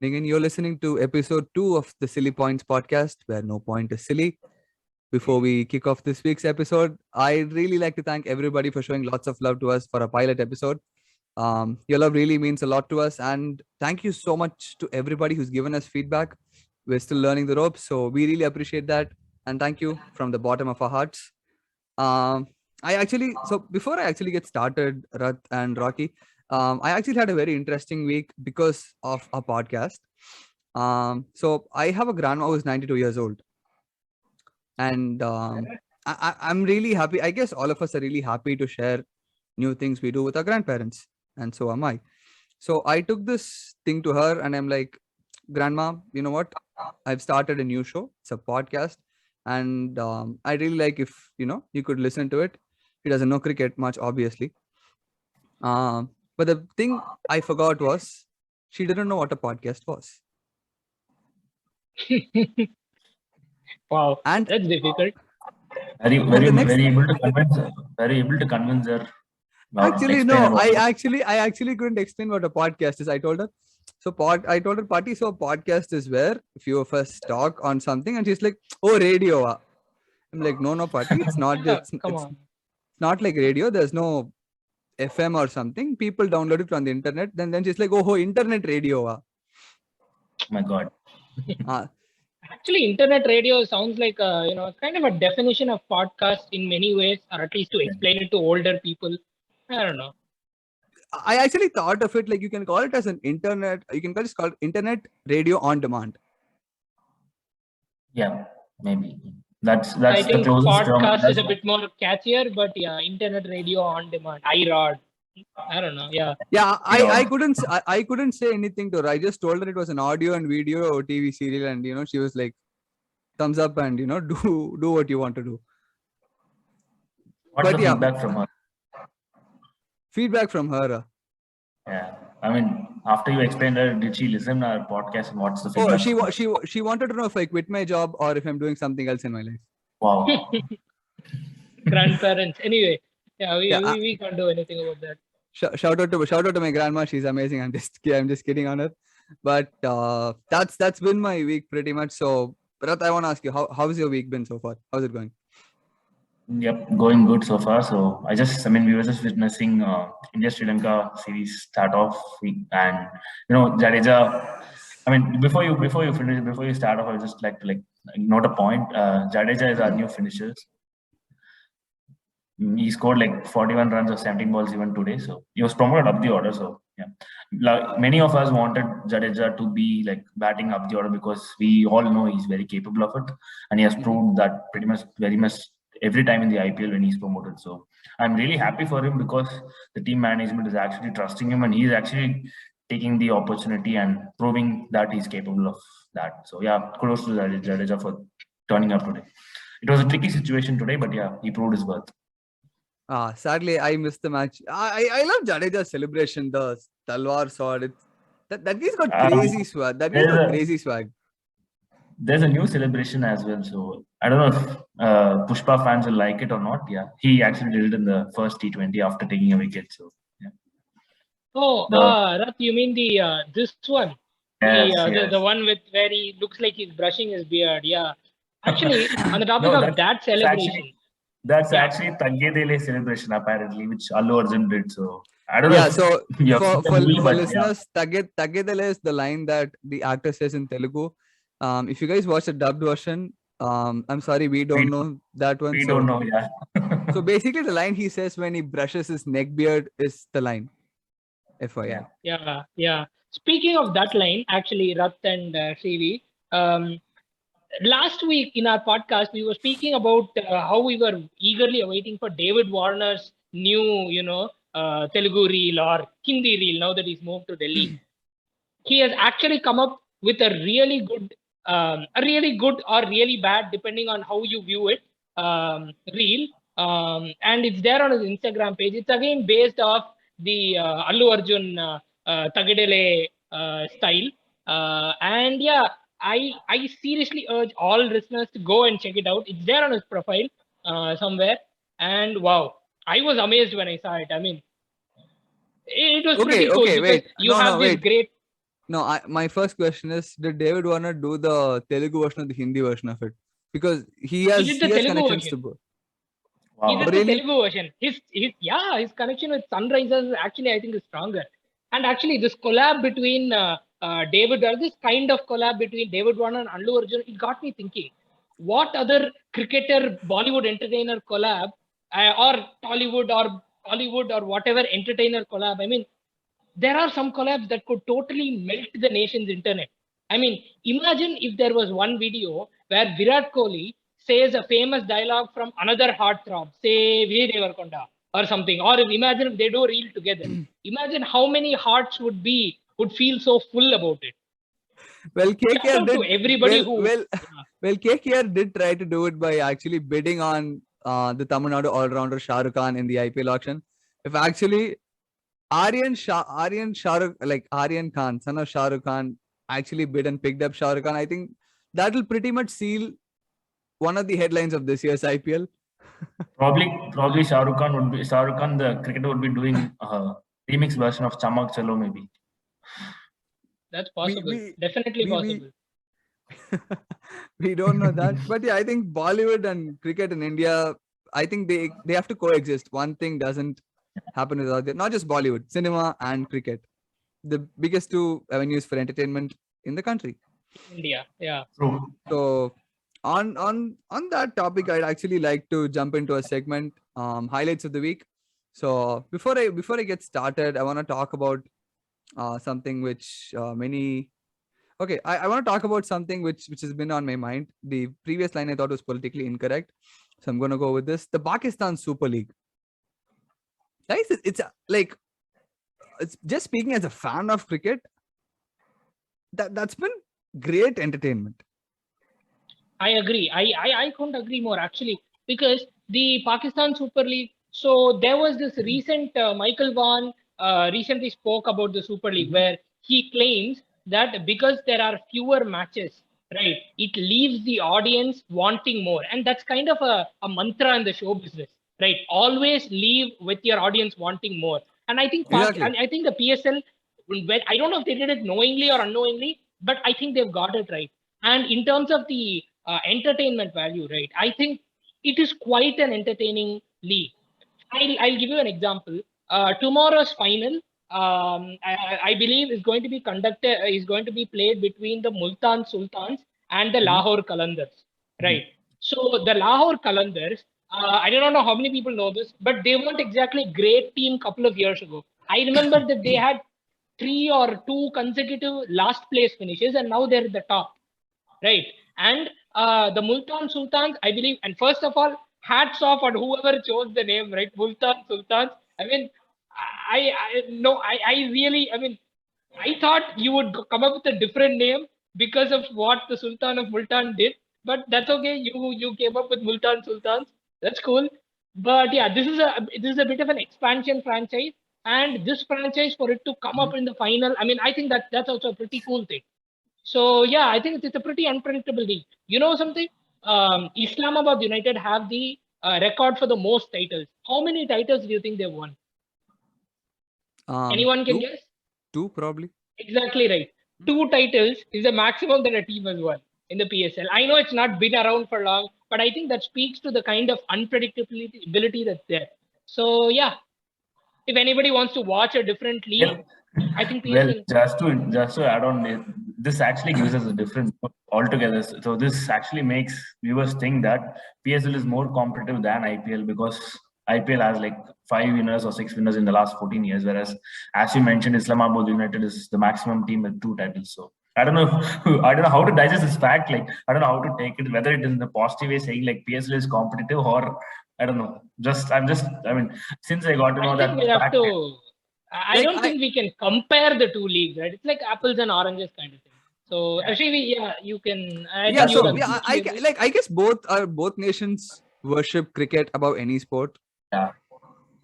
tuning in. You're listening to episode 2 of the Silly Points podcast, where no point is silly. Before we kick off this week's episode, I'd really like to thank everybody for showing lots of love to us for a pilot episode. Your love really means a lot to us, and thank you so much to everybody who's given us feedback. We're still learning the ropes, so we really appreciate that, and thank you from the bottom of our hearts. Um, so before I actually get started, Rath and Rocky, I actually had a very interesting week because of a podcast. So I have a grandma who's 92 years old, and I'm really happy. I guess all of us are really happy to share new things we do with our grandparents, and so am I. So I took this thing to her, and I'm like, Grandma, you know what? I've started a new show. It's a podcast, and I really like if you could listen to it. She doesn't know cricket much, obviously. But the thing I forgot was she didn't know what a podcast was. Wow, And that's difficult. Very, and very, the next, very able to convince. Very able to convince her or actually explain no, about it. I actually couldn't explain what a podcast is. I told her. I told her, Party, so a podcast is where a few of us talk on something, and she's like, oh, radio. I'm like, no, Party, it's not. Yeah, come It's on. not like radio. There's no FM or something. People download it from the internet. Then she's like, oh, internet radio. Oh my God. Uh, Actually, internet radio sounds like kind of a definition of podcast in many ways, or at least to explain it to older people. I don't know. I actually thought of it like you can call it as an internet. You can just call it internet radio on demand. Yeah, maybe. That's I the think closest term. podcast is a bit more catchier, but yeah, internet radio on demand. iRod. I don't know. Yeah. Yeah, Yeah. I couldn't say anything to her. I just told her it was an audio and video TV serial, and she was like, thumbs up, and do what you want to do. What's But the yeah, feedback from her? feedback from her. Yeah. I mean, after you explained her, did she listen to our podcast and what's the Oh, feedback? she wanted to know if I quit my job or if I'm doing something else in my life. Wow. Grandparents. Anyway, yeah, Yeah, we can't do anything about that. shout out to my grandma. She's amazing. I'm just kidding on her. But that's been my week pretty much. So, Bharat, I want to ask you, how's your week been so far? How's it going? Yep, going good so far. So we were just witnessing India Sri Lanka series start off, and Jadeja. I mean, before you start off, I would just like to note a point. Jadeja is our new finisher. He scored like 41 runs of 17 balls even today. So he was promoted up the order. So yeah, many of us wanted Jadeja to be like batting up the order because we all know he's very capable of it, and he has proved that pretty much very much every time in the IPL when he's promoted. So I'm really happy for him because the team management is actually trusting him, and he's actually taking the opportunity and proving that he's capable of that. So yeah, kudos to Jadeja for turning up today. It was a tricky situation today, but yeah, he proved his worth. Sadly, I missed the match. I love Jadeja's celebration, the Talwar sword. That he's got crazy swag. That he's got crazy swag. There's a new celebration as well. So I don't know if Pushpa fans will like it or not. Yeah, he actually did it in the first T20 after taking a wicket. So yeah. Oh, Rath, you mean the this one? Yes, the yes. the one with where he looks like he's brushing his beard. Yeah. Actually, on the topic No, of that celebration. That's actually Taggedele celebration apparently, which Allu Arjun did. So I don't know. Yeah, if so you have seen the for movie, but listeners, Taggedele is the line that the actor says in Telugu. If you guys watch the dubbed version, I'm sorry, we don't know that one. we don't know. Yeah. So basically, the line he says when he brushes his neck beard is the line. FYI. Yeah. Speaking of that line, actually, Rath and Srivi, last week in our podcast, we were speaking about how we were eagerly awaiting for David Warner's new, Telugu reel or Hindi reel now that he's moved to Delhi. He has actually come up with a really good or really bad, depending on how you view it, reel. And it's there on his Instagram page. It's again based off the Allu Arjun Tagedele style. And yeah, I seriously urge all listeners to go and check it out. It's there on his profile somewhere. And wow, I was amazed when I saw it. I mean, it was pretty cool because you have this great. No, my first question is: did David Warner do the Telugu version or the Hindi version of it? Because he He has did the Telugu connections to version. both. He Wow. did Oh, the really? Telugu version. His connection with Sunrisers actually I think is stronger. And actually this collab between this kind of collab between David Warner and Allu Arjun, it got me thinking, what other cricketer, Bollywood entertainer collab, or Tollywood or Hollywood or whatever entertainer collab? I mean, there are some collabs that could totally melt the nation's internet. I mean, imagine if there was one video where Virat Kohli says a famous dialogue from another heartthrob, say Vijay Devarkonda or something, or imagine if they do a reel together. Imagine how many hearts would feel so full about it. Well, Shout KKR out to did everybody well. who. Well, well, KKR did try to do it by actually bidding on the Tamil Nadu all-rounder Shah Rukh Khan in the IPL auction. If actually Aryan Khan, son of Shah Rukh Khan, actually bid and picked up Shah Rukh Khan, I think that will pretty much seal one of the headlines of this year's IPL. Probably Shah Rukh Khan, the cricketer, would be doing a remix version of Chamak Chalo maybe. That's We possible. we Definitely we possible. we don't know that, but yeah, I think Bollywood and cricket in India, I think they have to coexist. One thing doesn't happen without the not just Bollywood, cinema and cricket, the biggest two avenues for entertainment in the country. India. Yeah. True. So on that topic, I'd actually like to jump into a segment, highlights of the week. So before I get started, I want to talk about something which many. Okay, I want to talk about something which has been on my mind. The previous line I thought was politically incorrect, so I'm gonna go with this. The Pakistan Super League. Guys, like it's just speaking as a fan of cricket. That's been great entertainment. I agree. I couldn't agree more actually, because the Pakistan Super League. So there was this recent Michael Vaughan recently spoke about the Super League, Mhm. where he claims that because there are fewer matches, right, it leaves the audience wanting more, and that's kind of a mantra in the show business, right? Always leave with your audience wanting more. And I think Exactly. I think the PSL, I don't know if they did it knowingly or unknowingly, but I think they've got it right. And in terms of the entertainment value, right, I think it is quite an entertaining league. I'll give you an example. Tomorrow's final, I believe, is going to be played between the Multan Sultans and the Mhm. Lahore Qalandars, Mhm. right? So the Lahore Qalandars, I don't know how many people know this, but they weren't exactly a great team couple of years ago. I remember that they had three or two consecutive last place finishes, and now they're at the top, right? And the Multan Sultans, I believe, and first of all, hats off on whoever chose the name, right? Multan Sultans. I mean, I no, I really, I mean, I thought you would come up with a different name because of what the Sultan of Multan did, but that's okay. You came up with Multan Sultans. That's cool. But yeah, this is a bit of an expansion franchise, and this franchise for it to come up Mhm. in the final, I mean, I think that's also a pretty cool thing. So yeah, I think it's a pretty unpredictable league. You know something? Islamabad United have the record for the most titles. How many titles do you think they've won? Anyone can Two, guess? two probably. Exactly right. Two titles is the maximum that a team has won in the PSL. I know it's not been around for long, but I think that speaks to the kind of unpredictability that's there. So yeah, if anybody wants to watch a different league, Yep. I think Well, PSL. just to add on, this actually gives us a difference altogether. So this actually makes viewers think that PSL is more competitive than IPL, because IPL has like 5 winners or 6 winners in the last 14 years, whereas, as you mentioned, Islamabad United is the maximum team with 2 titles. So I don't know, I don't know how to digest this fact. Like, I don't know how to take it, whether it is in the positive way, saying like PSL is competitive, or I don't know. I mean, since I got to I know think that we'll have fact. to. I Like don't think we can compare the two leagues, right? It's like apples and oranges kind of thing. So, Yeah. Ashwi, yeah, you can. I yeah, think you'll so So yeah, agree with this. I guess both nations worship cricket above any sport. yeah.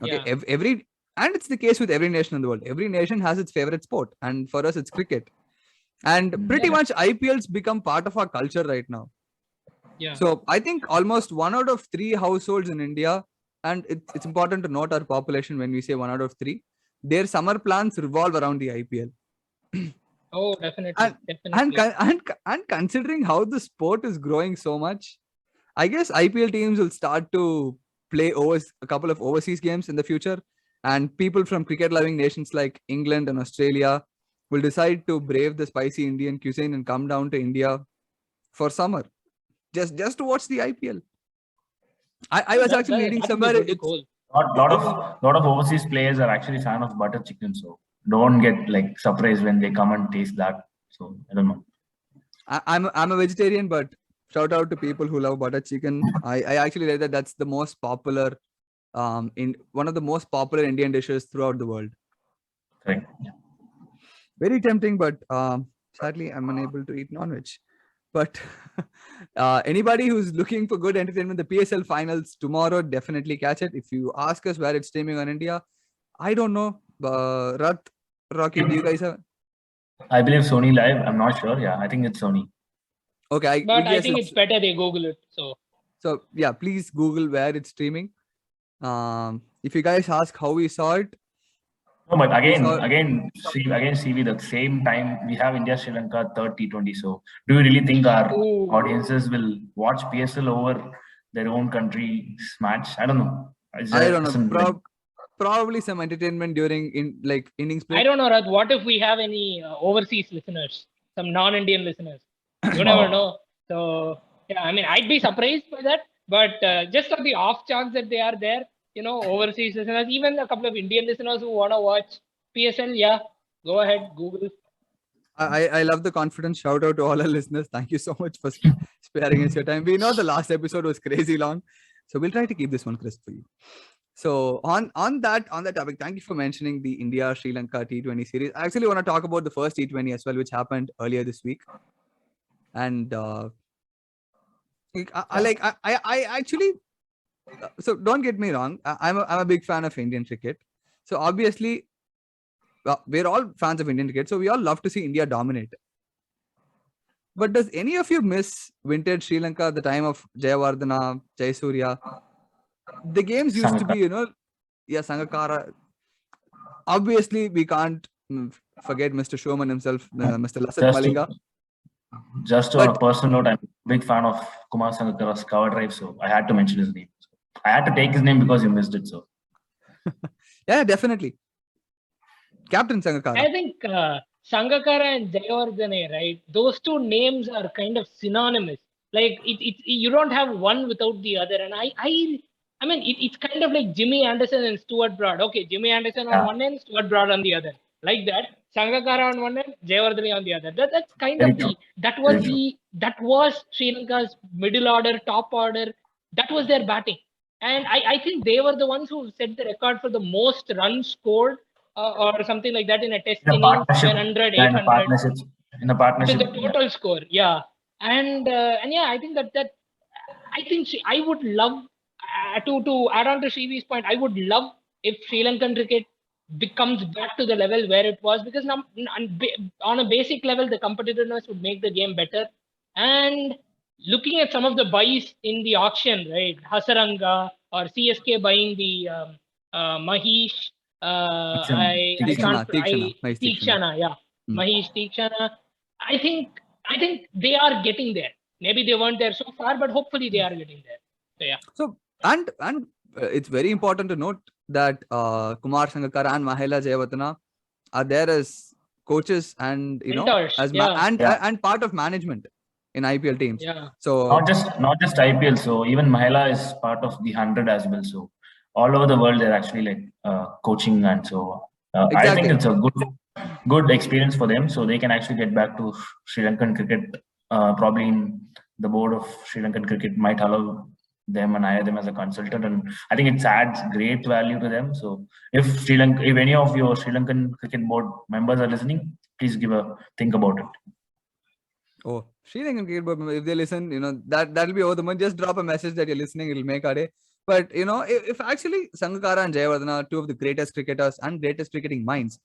Okay, Yeah, every and it's the case with every nation in the world. Every nation has its favorite sport, and for us, it's cricket. And pretty yeah, much IPL's become part of our culture right now. yeah. So I think almost 1 out of 3 households in India, and it's important to note our population when we say 1 out of 3, their summer plans revolve around the IPL. Oh, definitely, And definitely. and considering how the sport is growing so much, I guess IPL teams will start to play a couple of overseas games in the future, and people from cricket-loving nations like England and Australia will decide to brave the spicy Indian cuisine and come down to India for summer, just to watch the IPL. I was actually reading That would be somewhere really it's cool. Lot of overseas players are actually fan of butter chicken, so don't get like surprised when they come and taste that. So I don't know. I'm a vegetarian, but shout out to people who love butter chicken. I actually read that that's the most popular in one of the most popular Indian dishes throughout the world. Correct. Yeah. Very tempting, but sadly I'm unable to eat non-veg. But anybody who's looking for good entertainment, the PSL finals tomorrow, definitely catch it. If you ask us where it's streaming on India, I don't know. Rat, Rocky, do you guys have? I believe Sony Live. I'm not sure. Yeah, I think it's Sony. Okay, But I yes, think it's it's better they Google it. so yeah. Please Google where it's streaming. If you guys ask how we saw it, No, but we saw again, CV, the same time we have India Sri Lanka third T20. So, do you really think our Ooh. audiences will watch PSL over their own country's match? I don't know. It's I don't just know. Probably some entertainment during innings I break. don't know, Raj. What if we have any overseas listeners, some non-Indian listeners? You never wow. know. So yeah, I mean, I'd be surprised by that. But just on the off chance that they are there, overseas listeners, even a couple of Indian listeners who want to watch PSL, yeah, go ahead, Google. I love the confidence. Shout out to all our listeners. Thank you so much for sparing us your time. We know the last episode was crazy long, so we'll try to keep this one crisp for you. So on that topic, thank you for mentioning the India Sri Lanka T20 series. I actually want to talk about the first T20 as well, which happened earlier this week. And I actually so don't get me wrong. I'm a big fan of Indian cricket. So obviously, we're all fans of Indian cricket. So we all love to see India dominate. But does any of you miss vintage Sri Lanka, the time of Jayawardena, Jayasurya? The games used to be, Sangakara. Obviously, we can't forget Mr. Showman himself, Mr. Lasat Malinga. Just on a personal note, I'm a big fan of Kumar Sangakkara's cover drive, so I had to mention his name. I had to take his name because you missed it. So yeah, definitely. Captain Sangakkara. I think Sangakkara and Jayawardene, right? Those two names are kind of synonymous. Like you don't have one without the other. And I mean, it's kind of like Jimmy Anderson and Stuart Broad. Okay, Jimmy Anderson on one end, Stuart Broad on the other. Like that, Sangakkara on one end, Jayawardene on the other. That's kind very of true. that was Sri Lanka's middle order, top order. That was their batting. And I think they were the ones who set the record for the most runs scored or something like that in a test In a inning, partnership, 700, yeah, 800. in a partnership, The total score, yeah. And yeah, I think that I think I would love to add on to Shivi's point. I would love if Sri Lankan cricket becomes back to the level where it was, because now on a basic level, the competitiveness would make the game better. And looking at some of the buys in the auction, right? Hasaranga or CSK buying the Mahesh. I can't. Nice Tikshana, yeah, Mahesh Tikshana. I think they are getting there. Maybe they weren't there so far, but hopefully they are getting there. So yeah. So and it's very important to note that Kumar Sangakkara and Mahela Jayawardena are there as coaches and Mentors, as and part of management in IPL teams. Yeah. So not just IPL. So even Mahela is part of the 100 as well. So all over the world they're actually like coaching, and so exactly. I think it's a good experience for them. So they can actually get back to Sri Lankan cricket. Probably the board of Sri Lankan cricket might allow them and hire them as a consultant, and I think it adds great value to them. So if any of your Sri Lankan cricket board members are listening, please think about it. Oh, Sri Lankan cricket board member, if they listen, that'll be over the month. Just drop a message that you're listening. It'll make our day. But if actually Sangakkara and Jayawardena, two of the greatest cricketers and greatest cricketing minds,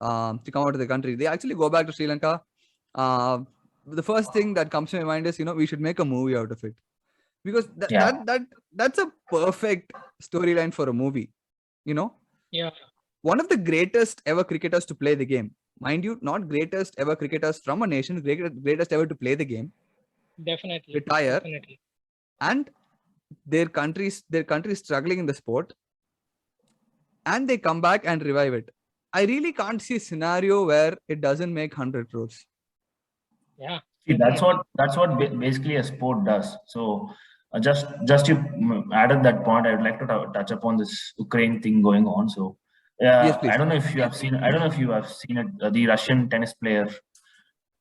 to come out of the country, they actually go back to Sri Lanka. The first thing that comes to my mind is we should make a movie out of it, because that's a perfect storyline for a movie. Yeah. One of the greatest ever cricketers to play the game, mind you, not greatest ever cricketers from a nation, greatest ever to play the game, Definitely. retire, Definitely. and their country's struggling in the sport, and they come back and revive it. I really can't see a scenario where it doesn't make 100 crores. Yeah. See, Definitely. that's what basically a sport does. So just you added that point. I would like to touch upon this Ukraine thing going on. So Yes, I please. don't know if you have seen. I don't know if you have seen it. The Russian tennis player.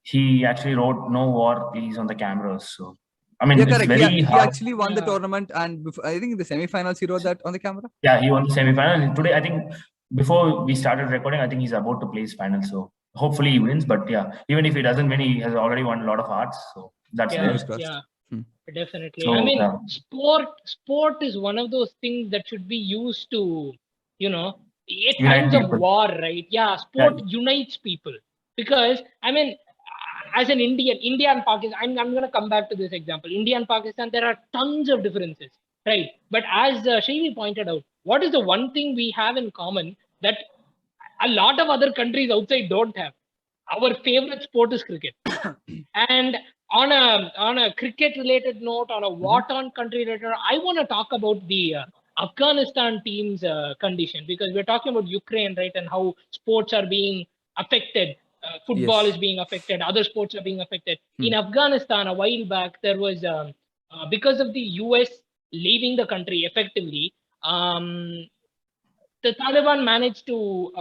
He actually wrote "No war, please" on the cameras. So I mean, Yeah, it's correct. Yeah, very he hard. actually won the Yeah. tournament, and I think in the semi-finals he wrote that on the camera. Yeah, he won the semi-final. And today, I think before we started recording, I think he's about to play his final. So hopefully he wins. But yeah, even if he doesn't win, he has already won a lot of hearts. So that's Yeah. Fingers there. crossed. Yeah. Hmm. Definitely. I So mean, yeah, sport is one of those things that should be used to, at unite times of people. war, right? Yeah, Yeah, sport unites people. Because I mean, as an India and Pakistan, I'm gonna come back to this example. India and Pakistan, there are tons of differences, right? But as Shrivi pointed out, what is the one thing we have in common that a lot of other countries outside don't have? Our favorite sport is cricket. And on a cricket related note, on a Mhm. what on country related, I want to talk about the Afghanistan team's condition, because we're talking about Ukraine, right, and how sports are being affected. Football is Yes. being affected. Other sports are being affected. Hmm. In Afghanistan, a while back, there was because of the US leaving the country effectively. The Taliban managed to,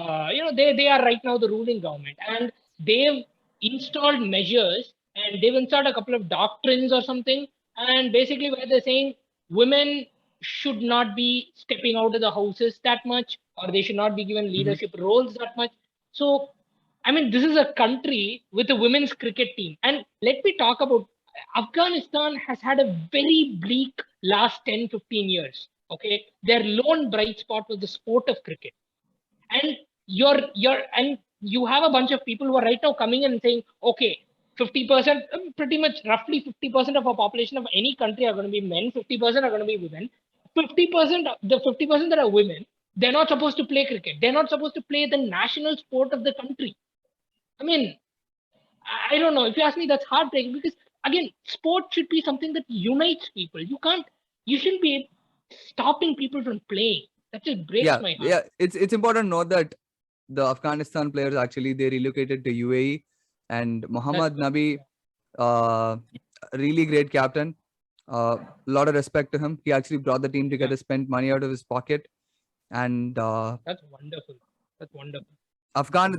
they are right now the ruling government, and they've installed measures, and they've installed a couple of doctrines or something, and basically where they're saying women should not be stepping out of the houses that much, or they should not be given Mhm. leadership roles that much. So, I mean, this is a country with a women's cricket team, and let me talk about Afghanistan has had a very bleak last 10, 15 years. Okay. Their lone bright spot was the sport of cricket. And and you have a bunch of people who are right now coming in and saying, okay, 50%, pretty much roughly 50% of our population of any country are going to be men, 50% are going to be women. 50%, the 50% that are women, they're not supposed to play cricket. They're not supposed to play the national sport of the country. I mean, I don't know. If you ask me, that's heartbreaking, because again, sport should be something that unites people. You shouldn't be stopping people from playing. That just breaks Yeah, my heart. yeah. It's important to know that the Afghanistan players actually they relocated to UAE, and That's Muhammad good. Nabi, uh, really great captain. Lot of respect to him. He actually brought the team Yeah, together, spent money out of his pocket, and that's wonderful. That's wonderful.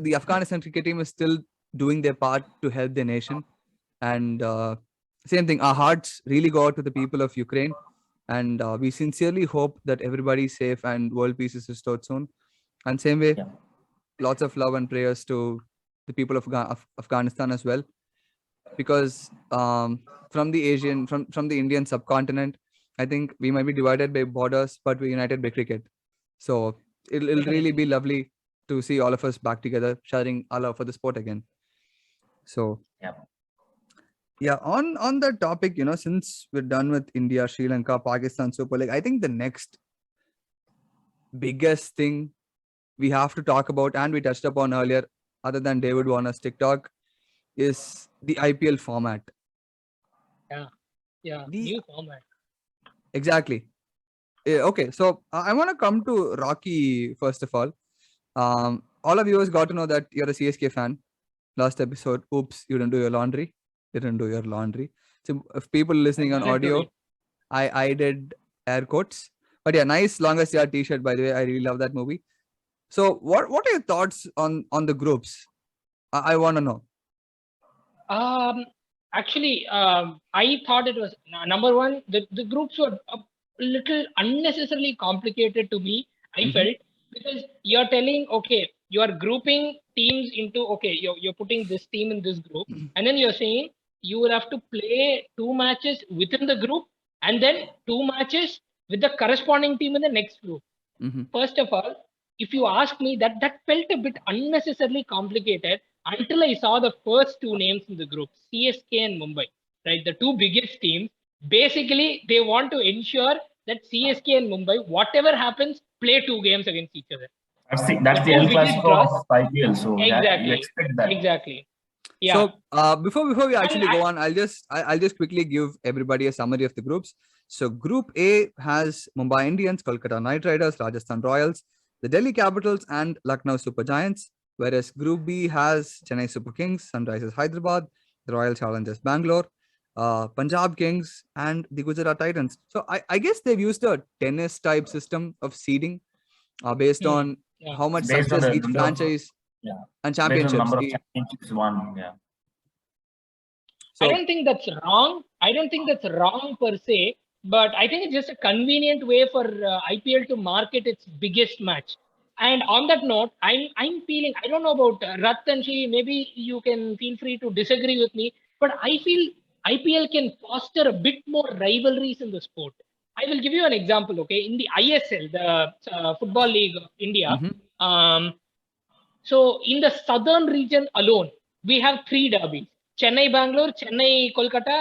the Afghanistan cricket team is still doing their part to help their nation. And same thing, our hearts really go out to the people of Ukraine, and we sincerely hope that everybody's safe and world peace is restored soon. And same way, yeah, lots of love and prayers to the people of Afghanistan as well, because from the Asian, from the Indian subcontinent, I think we might be divided by borders, but we're united by cricket. So it'll really Definitely. be lovely to see all of us back together, sharing our love for the sport again. So yeah. yeah, on that topic, since we're done with India, Sri Lanka, Pakistan Super League, I think the next biggest thing we have to talk about, and we touched upon earlier, other than David Warner's TikTok, is the IPL format. Yeah, yeah. The New format. Exactly. Okay, so I want to come to Rocky first of all. All of you has got to know that you're a CSK fan. Last episode, oops, you didn't do your laundry. You didn't do your laundry. So if people I've listening on done it audio, today. I did air quotes. But yeah, nice longest yard t-shirt, by the way. I really love that movie. So what are your thoughts on the groups? I want to know. Um, Actually, I thought it was number one. The groups were a little unnecessarily complicated to me. I Mm-hmm. felt, because you're telling, okay, you are grouping teams into, okay, you're putting this team in this group, and then you're saying you will have to play two matches within the group, and then two matches with the corresponding team in the next group. Mm-hmm. First of all, if you ask me, that felt a bit unnecessarily complicated until I saw the first two names in the group, CSK and Mumbai, right? The two biggest teams. Basically, they want to ensure that CSK and Mumbai, whatever happens, play two games against each other. That's the two El biggest Clasico draws. of IPL. So you Exactly. expect that. Exactly. Yeah. So before we actually And go on, I'll just quickly give everybody a summary of the groups. So Group A has Mumbai Indians, Kolkata Knight Riders, Rajasthan Royals, the Delhi Capitals, and Lucknow Super Giants. Whereas Group B has Chennai Super Kings, Sunrisers Hyderabad, the Royal Challengers Bangalore, Punjab Kings, and the Gujarat Titans. So I guess they've used a tennis type system of seeding based on yeah. how much Based on success the each number of franchise and based on the championships. number of championships won. Yeah. I So don't think that's wrong. I don't think that's wrong per se, but I think it's just a convenient way for IPL to market its biggest match. And on that note, I'm feeling, I don't know about Rat and Shi, maybe you can feel free to disagree with me, but I feel IPL can foster a bit more rivalries in the sport. I will give you an example. Okay, in the ISL, the Football League of India, mhm. um, so in the southern region alone, we have three derbies: Chennai Bangalore, Chennai Kolkata,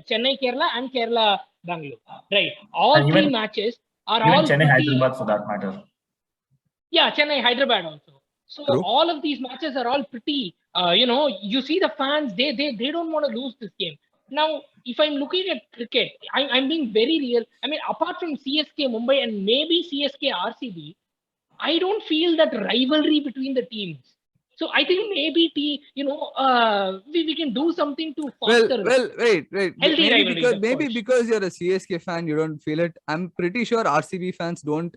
Chennai Kerala, and Kerala Bangalore. Right. All And three matches are even all Chennai pretty. Hyderabad for that matter. Yeah, Chennai Hyderabad also. So True. all of these matches are all pretty. You see the fans. They don't want to lose this game. Now, if I'm looking at cricket, I'm being very real. I mean, apart from CSK Mumbai and maybe CSK RCB, I don't feel that rivalry between the teams. So I think maybe we can do something to foster that Wait. healthy rivalries, of Maybe course. because you're a CSK fan, you don't feel it. I'm pretty sure RCB fans don't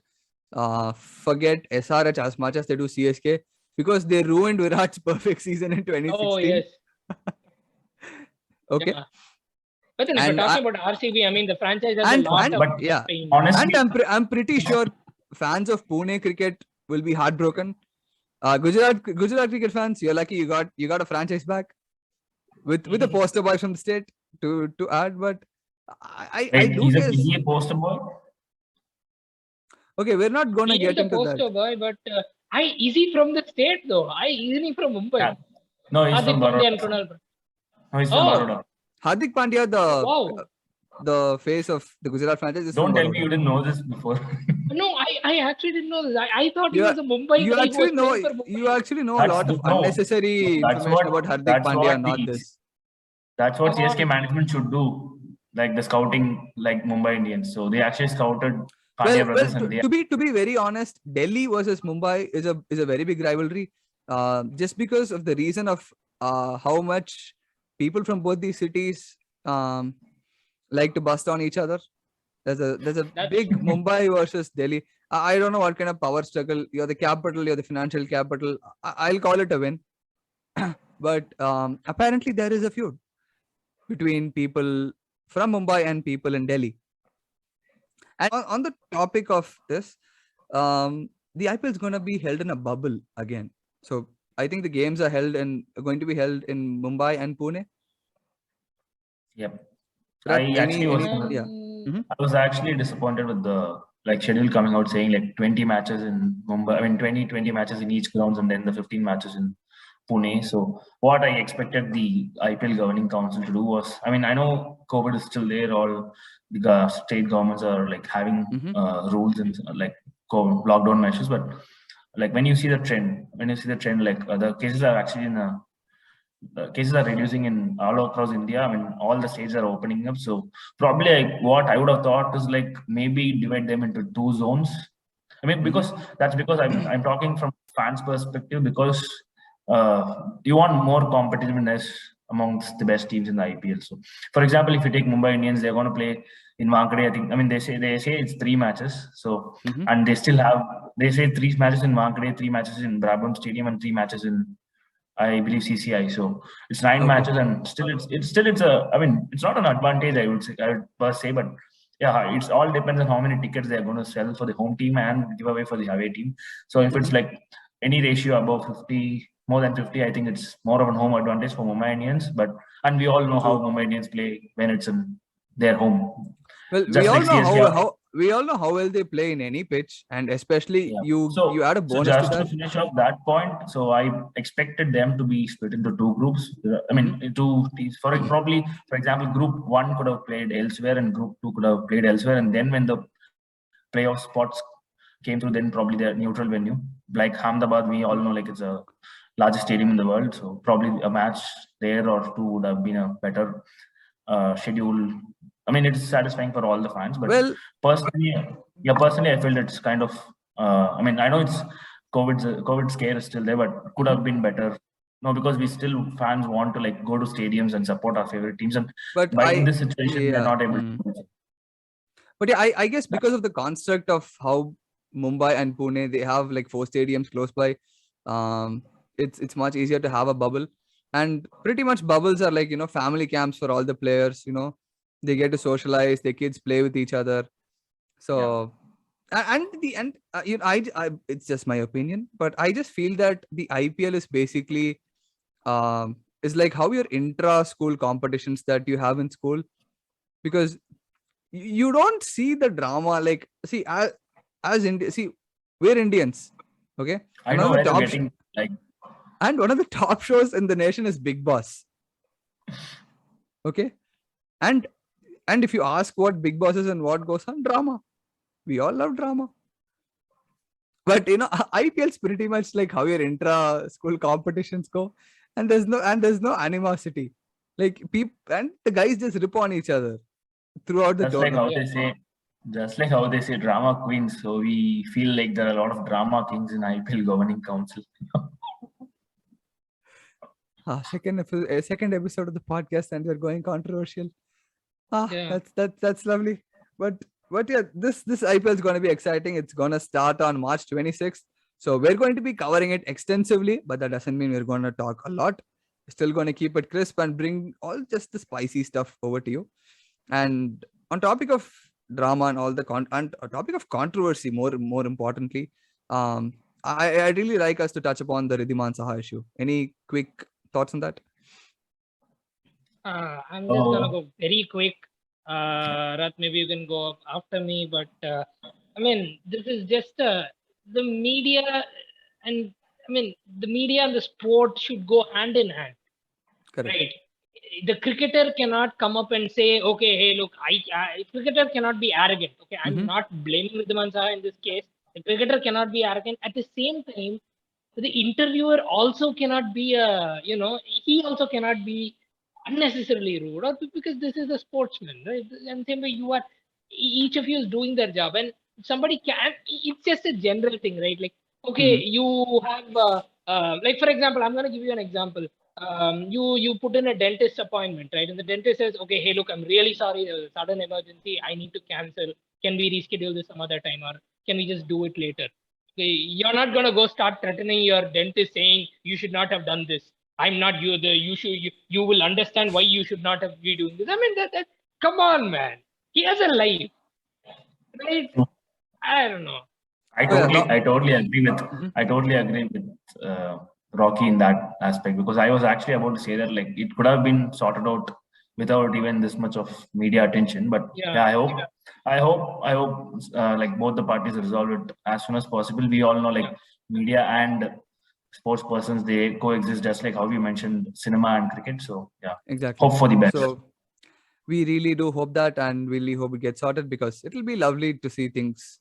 forget SRH as much as they do CSK because they ruined Virat's perfect season in Oh 2016. yes, Okay, yeah. But then if we're and talking about RCB, I mean the franchise has a and lot and of But yeah, pain. honestly, and I'm pretty sure fans of Pune cricket will be heartbroken. Gujarat cricket fans, you're lucky you got a franchise back with a poster boy from the state to add, but I wait, do is guess. he a poster boy? Okay, we're not gonna He is get the into that. poster boy, but is he from the state though? Isn't he from Mumbai? Yeah. No, he's from Hardik Pandya and Baroda. Kunal. No, he's from Oh, Baroda. Hardik Pandya, wow. the face of the Gujarat franchise, is from Don't tell me Baroda. you didn't know this before. No, I actually didn't know this. I thought he You was a Mumbai you guy who was actually know playing for Mumbai. you actually know a That's lot of no. unnecessary information about Hardik Pandya, not this. That's what Come CSK on. management should do, like the scouting, like Mumbai Indians. So they actually scouted Well, Pandya brothers, and they to be very honest, Delhi versus Mumbai is a very big rivalry. Just because of the reason of how much people from both these cities um, like to bust on each other. There's a That's big true. Mumbai versus Delhi. I don't know what kind of power struggle. You're the capital. You're the financial capital. I'll call it a win. But apparently there is a feud between people from Mumbai and people in Delhi. And on the topic of this, the IPL is going to be held in a bubble again. So I think the games are going to be held in Mumbai and Pune. Yep. Rat, I actually was yeah. Mhm. I was actually disappointed with the schedule coming out saying like 20 matches in Mumbai. I mean 20 matches in each grounds and then the 15 matches in Pune. So what I expected the IPL governing council to do was, I mean, I know COVID is still there. All the state governments are like having Mhm. rules and like COVID lockdown measures, but like when you see the trend, like the cases are actually the cases are reducing in all across India. I mean, all the states are opening up. So probably what I would have thought is like maybe divide them into two zones. I mean, because I'm talking from fans' perspective because you want more competitiveness amongst the best teams in the IPL. So, for example, if you take Mumbai Indians, they're going to play in Wankhede. I think. I mean, they say it's 3 matches. So, Mhm. and they say 3 matches in Wankhede, 3 matches in Brabham Stadium, and 3 matches in I believe CCI. So it's 9 matches, and still it's a. I mean, it's not an advantage. I would per se, but yeah, it's all depends on how many tickets they are going to sell for the home team and give away for the away team. So if it's Mhm. like any ratio above 50, more than 50, I think it's more of a home advantage for Mumbai Indians. And we all know how True. Mumbai Indians play when it's in their home. Well, Just like CSK. we all know how well they play in any pitch, and especially Yeah. you add a So bonus to just to that. finish off that point, so I expected them to be split into two groups. I Mhm. mean, two teams. Probably, for example, Group One could have played elsewhere, and Group Two could have played elsewhere. And then when the playoff spots came through, then probably their neutral venue. Like Ahmedabad, we all know like it's a largest stadium in the world, so probably a match there or two would have been a better schedule. I mean, it's satisfying for all the fans, but Well, personally, personally, I feel it's kind of. I mean, I know it's COVID scare is still there, but could have been better. No, because we still fans want to like go to stadiums and support our favorite teams, and but by in this situation, we are not able mm. to do it. But yeah, I guess because of the construct of how Mumbai and Pune, they have like 4 stadiums close by. It's much easier to have a bubble, and pretty much bubbles are like, family camps for all the players. They get to socialize, their kids play with each other. So, it's just my opinion, but I just feel that the IPL is basically is like how your intra-school competitions that you have in school, because you don't see the drama. Like, see, see, we're Indians, okay? I know where you're top getting like. and one of the top shows in the nation is Big Boss, okay? And if you ask what Big Boss is and what goes on, drama. We all love drama. But IPL is pretty much like how your intra-school competitions go, and there's no animosity. Like, people and the guys just rip on each other throughout the Just like tournament. how they say, drama queens. So we feel like there are a lot of drama kings in IPL governing council. Second episode of the podcast, and we're going controversial. Yeah. That's lovely. But yeah, this IPL is going to be exciting. It's going to start on March 26th. So we're going to be covering it extensively, but that doesn't mean we're going to talk a lot. We're still going to keep it crisp and bring all just the spicy stuff over to you. And on topic of drama and all the and a topic of controversy, more importantly, I really like us to touch upon the Ridhiman Saha issue. Any quick thoughts on that? I'm just gonna go very quick. Rath, maybe you can go up after me, but I mean, this is just the media, and I mean, the media and the sport should go hand in hand. Correct. Right. The cricketer cannot come up and say, okay, hey, look, cricketer cannot be arrogant. Okay, I'm not blaming Ridhiman Saha in this case. The cricketer cannot be arrogant. At the same time, the interviewer also cannot be he also cannot be unnecessarily rude, or because this is a sportsman, right? And same way you are, each of you is doing their job, and somebody can. It's just a general thing, right? Like, okay, you have like, for example, I'm going to give you an example. You put in a dentist appointment, right? And the dentist says, okay, hey, look, I'm really sorry, there's a sudden emergency, I need to cancel. Can we reschedule this some other time, or can we just do it later? Okay, you're not going to go start threatening your dentist saying you should not have done this. I'm not you. You will understand why you should not have be doing this. I mean, that come on, man. He has a life, right? I don't know. I totally agree with Rocky in that aspect, because I was actually about to say that like it could have been sorted out without even this much of media attention. But yeah, I hope like both the parties resolve it as soon as possible. We all know like media and sports persons, they coexist, just like how you mentioned cinema and cricket. So yeah, exactly. hope for the best. So we really do hope that, and really hope it gets sorted, because it'll be lovely to see things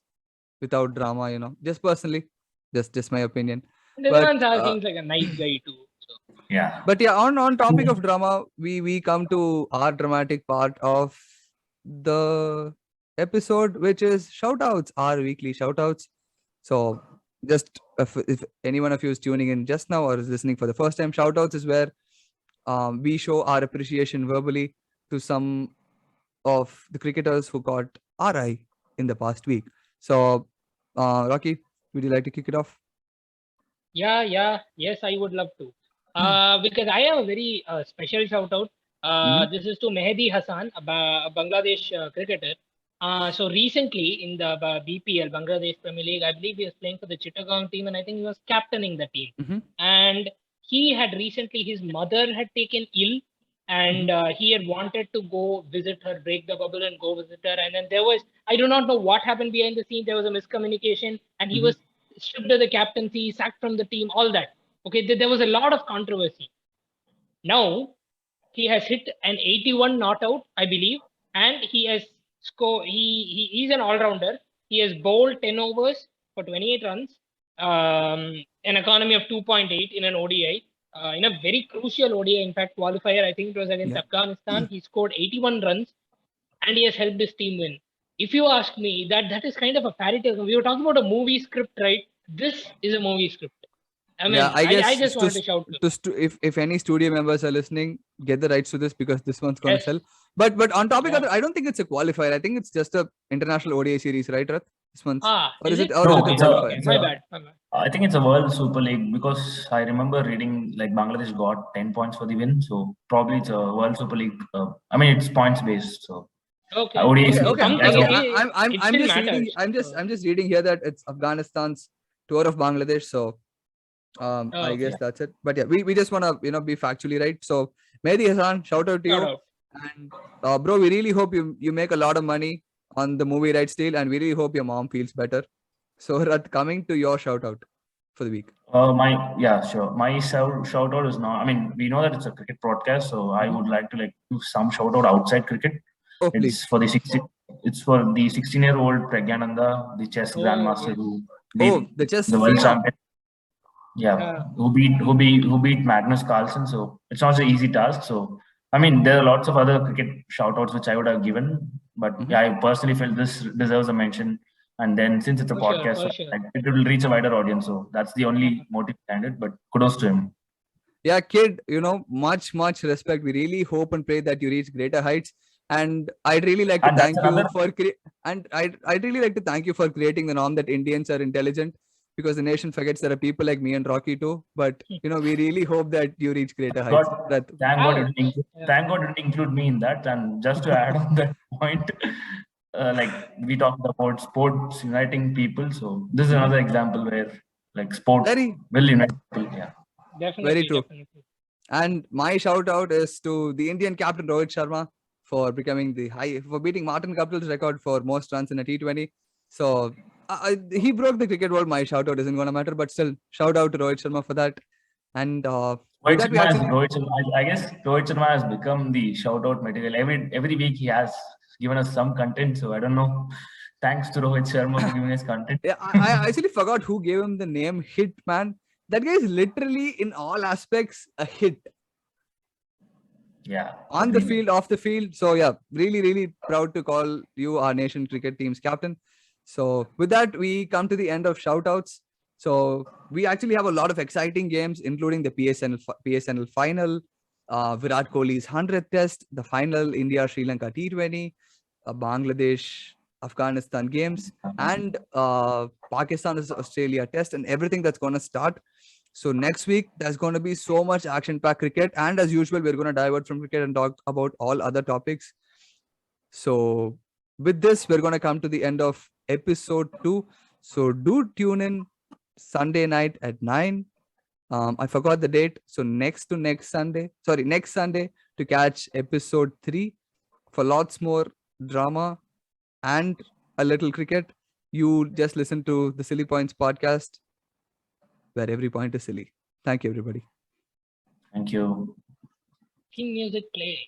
without drama. Just personally, just my opinion. Ridhiman Saha seems like a nice guy too. So. Yeah. But yeah, on topic of drama, we come to our dramatic part of the episode, which is shoutouts, our weekly shoutouts. So just if any one of you is tuning in just now or is listening for the first time, shoutouts is where we show our appreciation verbally to some of the cricketers who got RI in the past week. So, Rocky, would you like to kick it off? Yes, I would love to. Because I have a very special shout out. This is to Mehdi Hassan, a Bangladesh cricketer. So recently in the BPL, Bangladesh Premier League, I believe he was playing for the Chittagong team, and I think he was captaining the team. And he had recently, his mother had taken ill, and he had wanted to go visit her, break the bubble and go visit her. And then there was, I do not know what happened behind the scene. There was a miscommunication, and he was stripped of the captaincy, sacked from the team, all that. Okay, there was a lot of controversy. Now he has hit an 81 not out, I believe, and he has scored. He's an all-rounder. He has bowled 10 overs, for 28 runs, an economy of 2.8 in an ODI, in a very crucial ODI. In fact, qualifier, I think it was against Yeah. Afghanistan. He scored 81 runs and he has helped his team win. If you ask me, that is kind of a fairy tale. We were talking about a movie script, right? This is a movie script. I Yeah, mean, I I guess just wanted to shout to if any studio members are listening, get the rights to this because this one's gonna yes, sell. But on topic of yeah. it, I don't think it's a qualifier. I think it's just a international ODI series, right, Rath? This one's Is it? or is No, it a it's a, qualifier? Okay, it's my a, bad. My bad. I think it's a World Super League because I remember reading like Bangladesh got 10 points for the win. So probably it's a World Super League. I mean, it's points based. So Okay, ODI Okay, okay, okay. series, something. that's okay. It I'm still just reading. matters. I'm just reading here that it's Afghanistan's tour of Bangladesh. So I Okay. guess that's it. But yeah, we just wanna be factually right. So Mehdi Hassan, shout out to Shout you. out. And bro, we really hope you make a lot of money on the movie rights deal, and we really hope your mom feels better. So Rath, coming to your shout out for the week. Sure. My shout out is not. I mean, we know that it's a cricket broadcast, so I would like to like do some shout out outside cricket. Oh It's please. for the 16. It's for the 16-year-old Pragyananda, the chess Oh grandmaster yes. who beat Oh, the chess the world phenom. champion. Yeah, Uh, who beat Magnus Carlsen. So it's not an easy task. So I mean, there are lots of other cricket shout outs which I would have given, but Mhm. yeah, I personally felt this deserves a mention. And then since it's a for sure, podcast, for so sure. it will reach a wider audience. So that's the only motive behind it. But kudos to him. Yeah, kid, much respect. We really hope and pray that you reach greater heights. And I'd really like to And that's thank you another. for and I'd really like to thank you for creating the norm that Indians are intelligent, because the nation forgets there are people like me and Rocky too. But we really hope that you reach greater heights. God, That Ouch. Yeah. thank God you didn't include me in that. And just to add on that point, like we talked about sports uniting people. So this is another example where like sport very, will unite people. Yeah. very Definitely, true. definitely. And my shout out is to the Indian captain Rohit Sharma for becoming for beating Martin Kapil's record for most runs in a T20. So he broke the cricket world. My shout out isn't going to matter, but still, shout out to Rohit Sharma for that. And with that, we actually. I guess Rohit Sharma has become the shout out material. Every week he has given us some content. So I don't know. Thanks to Rohit Sharma for giving us content. Yeah, I actually forgot who gave him the name Hit Man. That guy is literally in all aspects a hit. Yeah. On the field, off the field. So yeah, really proud to call you our nation cricket team's captain. So with that, we come to the end of shout outs. So we actually have a lot of exciting games, including the PSNL final, Virat Kohli's 100th test, the final India Sri Lanka T20, Bangladesh Afghanistan games, and Pakistan is Australia test, and everything that's going to start. So next week, there's going to be so much action-packed cricket. And as usual, we're going to divert from cricket and talk about all other topics. So with this, we're going to come to the end of episode 2. So do tune in Sunday night at 9. I forgot the date. So next Sunday to catch episode 3 for lots more drama and a little cricket. You just listen to the Silly Points podcast, where every point is silly. Thank you, everybody. Thank you. King music plays.